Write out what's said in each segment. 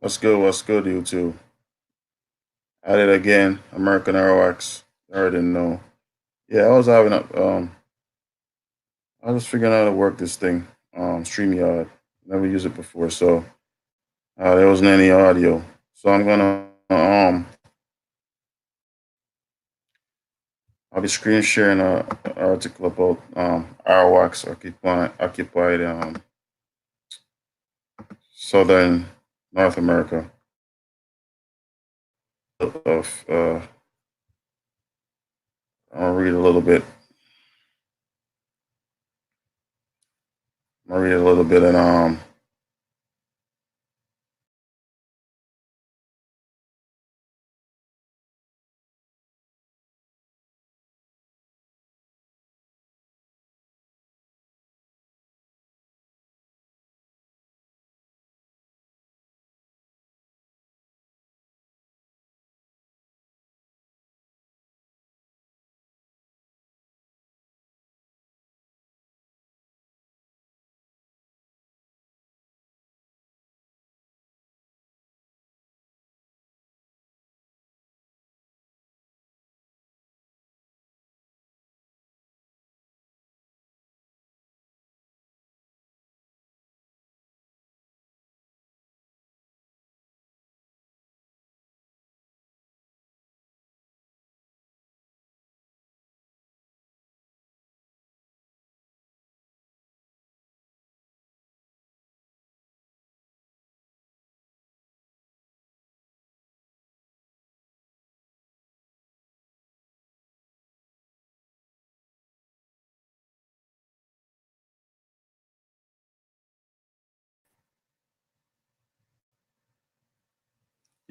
What's good? What's good, you two? At it again, American Arawaks. I already know. Yeah, I was figuring out how to work this thing, StreamYard. Never used it before, so there wasn't any audio. So I'll be screen sharing a article about Arawaks occupied southern North America. Of I'll read a little bit. I'll read a little bit and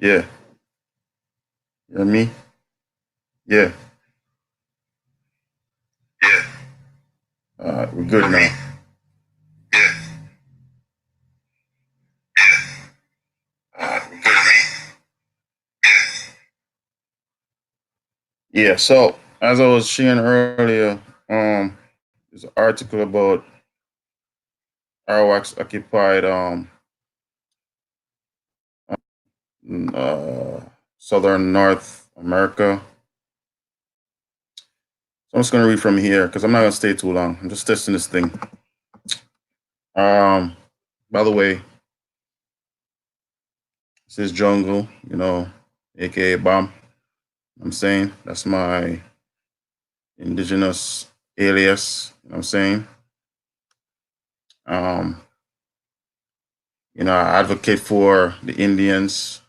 yeah, you know me? Yeah, yeah. We're good now. Yeah, we're good now. Yeah, so as I was sharing earlier, there's an article about Arawak's occupied uh, southern North America. So I'm just gonna read from here because I'm not gonna stay too long. I'm just testing this thing. Um, by the way, this is Jungle, aka Bomb. I'm saying that's my indigenous alias. You know what I'm saying? Um, I advocate for the Indians,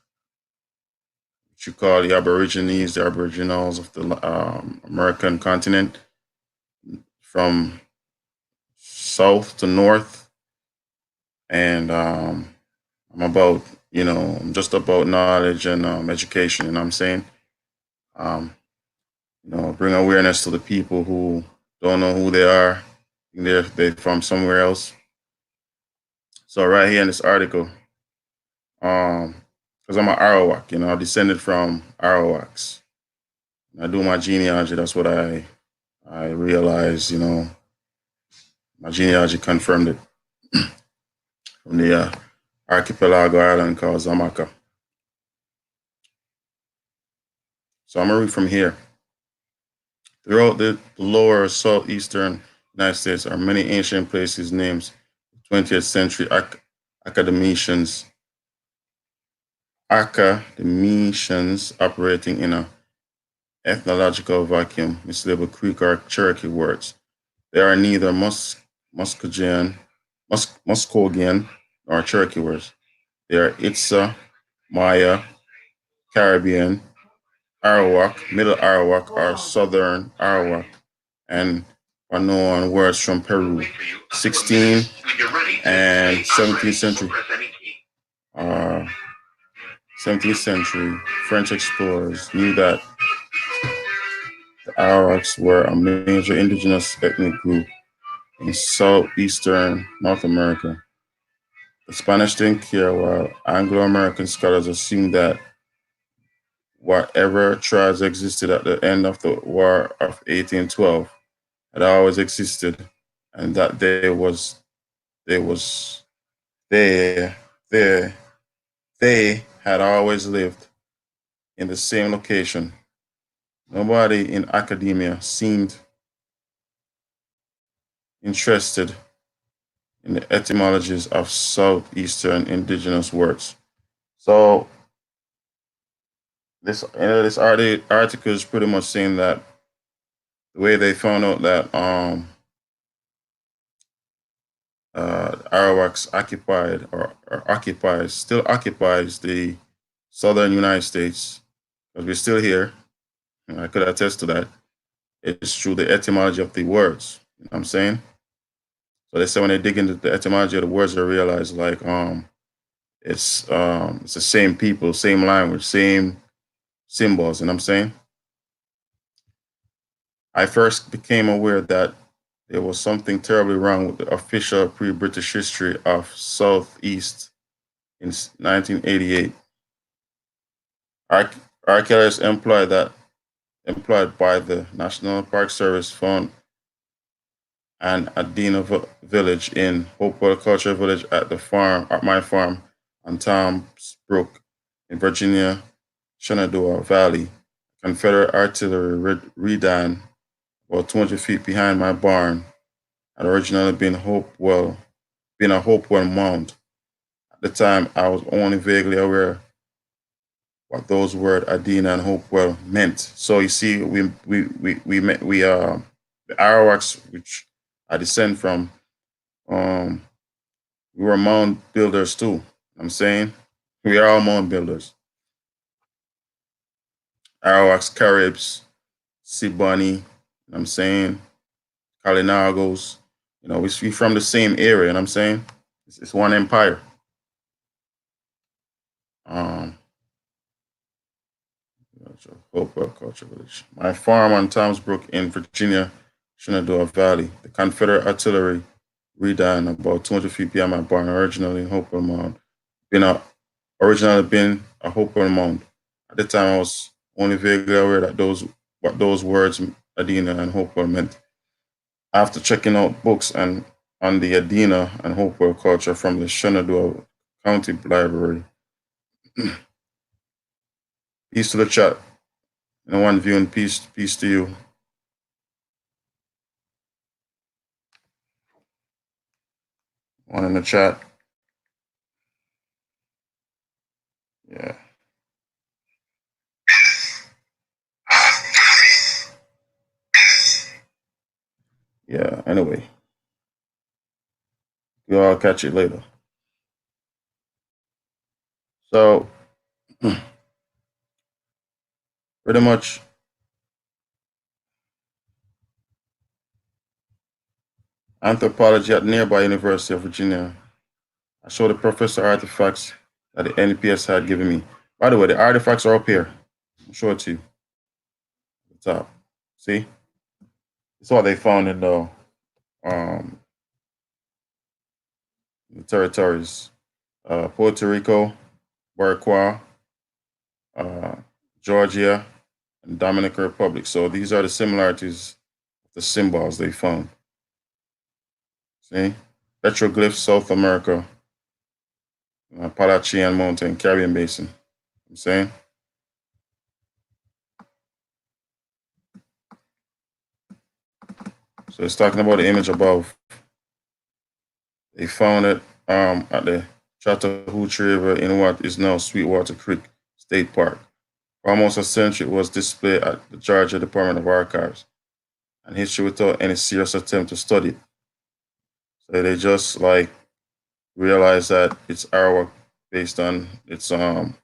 what you call the Aborigines, the Aboriginals of the American continent, from south to north. And I'm about, I'm just about knowledge and education. You know what I'm saying? Um, bring awareness to the people who don't know who they are. They're from somewhere else. So right here in this article, um, because I'm an Arawak, I descended from Arawaks. I do my genealogy. That's what I realized. My genealogy confirmed it from the archipelago island called Zamaka. So I'm gonna read from here. Throughout the lower southeastern United States are many ancient places named 20th century academicians operating in a ethnological vacuum, mislabeled Creek or Cherokee words. They are neither Muskogean, Muskogean nor Cherokee words. They are Itza, Maya, Caribbean, Arawak, Middle Arawak, or Southern Arawak, and are known words from Peru, 16th and 17th century. Uh, 17th century French explorers knew that the Arawaks were a major indigenous ethnic group in southeastern North America. The Spanish didn't care, while Anglo-American scholars assumed that whatever tribes existed at the end of the War of 1812 had always existed, and that there was there they had always lived in the same location. Nobody in academia seemed interested in the etymologies of southeastern indigenous words. So this article is pretty much saying that the way they found out that Arawaks occupied or occupies still occupies the southern United States, because we're still here, and I could attest to that. It's through the etymology of the words. You know what I'm saying? So they say when they dig into the etymology of the words, they realize like it's the same people, same language, same symbols. You know what I'm saying? I first became aware that there was something terribly wrong with the official pre-British history of Southeast in 1988. Archaeologists employed by the National Park Service found an Adena village in Hopewell Cultural Village at my farm on Tom's Brook in Virginia, Shenandoah Valley. Confederate artillery redan about 200 feet behind my barn had originally been a Hopewell mound. At the time, I was only vaguely aware what those words Adena and Hopewell meant. So you see, the Arawaks, which I descend from, um, we were mound builders too. I'm saying we are all mound builders. Arawaks, Caribs, Siboney. I'm saying Kalinagos. We from the same area. And I'm saying it's one empire. Um, Hopewell Culture Village. My farm on Tom's Brook in Virginia, Shenandoah Valley. The Confederate artillery redan about 200 feet beyond my barn, originally in Hopewell Mound. Originally been a Hopewell Mound. At the time, I was only vaguely aware that what those words Adena and Hopewell meant. After checking out books on the Adena and Hopewell culture from the Shenandoah County Library, peace to the chat. One viewing, peace to you. One in the chat. Yeah. Yeah. Anyway, you all catch it later. So, pretty much, anthropology at nearby University of Virginia. I showed the professor artifacts that the NPS had given me. By the way, the artifacts are up here. I'll show it to you. At the top. See? It's what they found in um, the territories. Puerto Rico, Barqua, uh, Georgia, and Dominican Republic. So these are the similarities of the symbols they found. See? Petroglyphs, South America, Appalachian Mountain, Caribbean Basin. I'm saying? So it's talking about the image above. They found it at the Chattahoochee River in what is now Sweetwater Creek State Park. For almost a century, it was displayed at the Georgia Department of Archives and history without any serious attempt to study it. So they just like realized that it's Arawak based on its you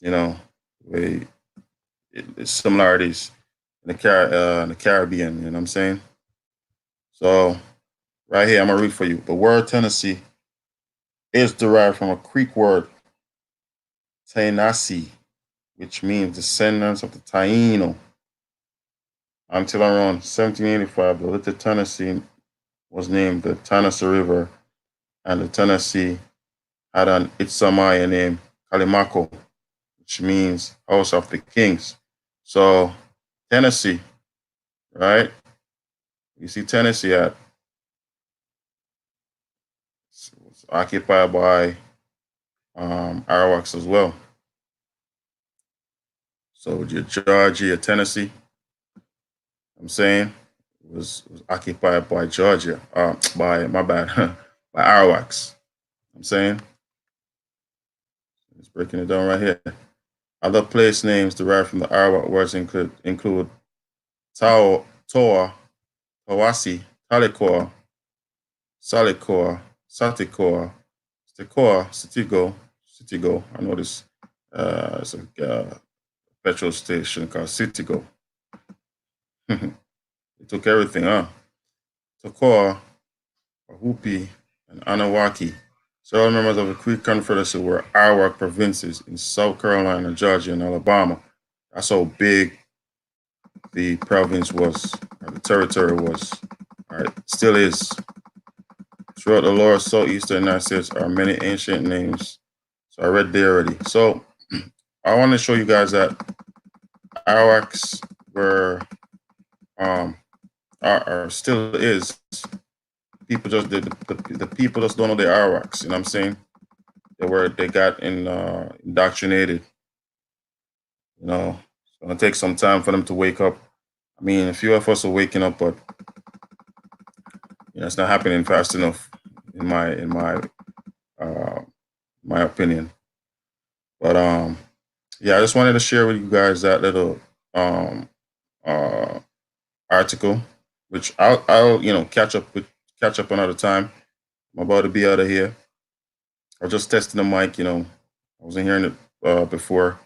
know way its similarities in the Caribbean. You know what I'm saying? So right here, I'm gonna read for you. The word Tennessee is derived from a Creek word Tainasi, which means descendants of the Taino. Until around 1785, the Little Tennessee was named the Tennessee River, and the Tennessee had an Itsamaya named Kalimaco, which means House of the Kings. So, Tennessee, right? You see Tennessee was occupied by Arawaks as well. So your Georgia, Tennessee, I'm saying, was occupied by Georgia, by my bad, by Arawaks. I'm saying, it's breaking it down right here. Other place names derived from the Arawak words include Tao, Toa, Tawasi, Talikor, Salikor, Satikor, Stikor, Citigo. I know this. It's a petrol station called Citigo. They took everything, huh? Tokor, Ahupi, and Anawaki. Several members of the Creek Confederacy were Arawak provinces in South Carolina, Georgia, and Alabama. That's how big the province was, or the territory was. All right, still is. Throughout the lower southeastern United States are many ancient names. So I read there already. So I want to show you guys that Arawaks were, um, are still is. People just the people just don't know the Arawaks. You know what I'm saying? They got indoctrinated. You know, it's gonna take some time for them to wake up. I mean, a few of us are waking up, but it's not happening fast enough, uh, my opinion. But yeah, I just wanted to share with you guys that little um, uh, article, which I'll catch up another time. I'm about to be out of here. I was just testing the mic. I wasn't hearing it before,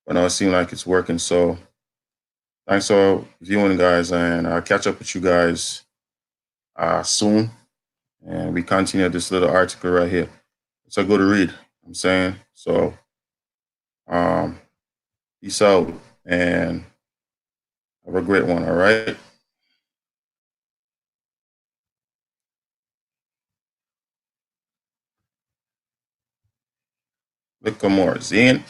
but now it seems like it's working. So thanks for viewing, guys, and I'll catch up with you guys soon. And we continue this little article right here. It's a good read. I'm saying so. Um, Peace out and have a great one. All right. Look more. Zine.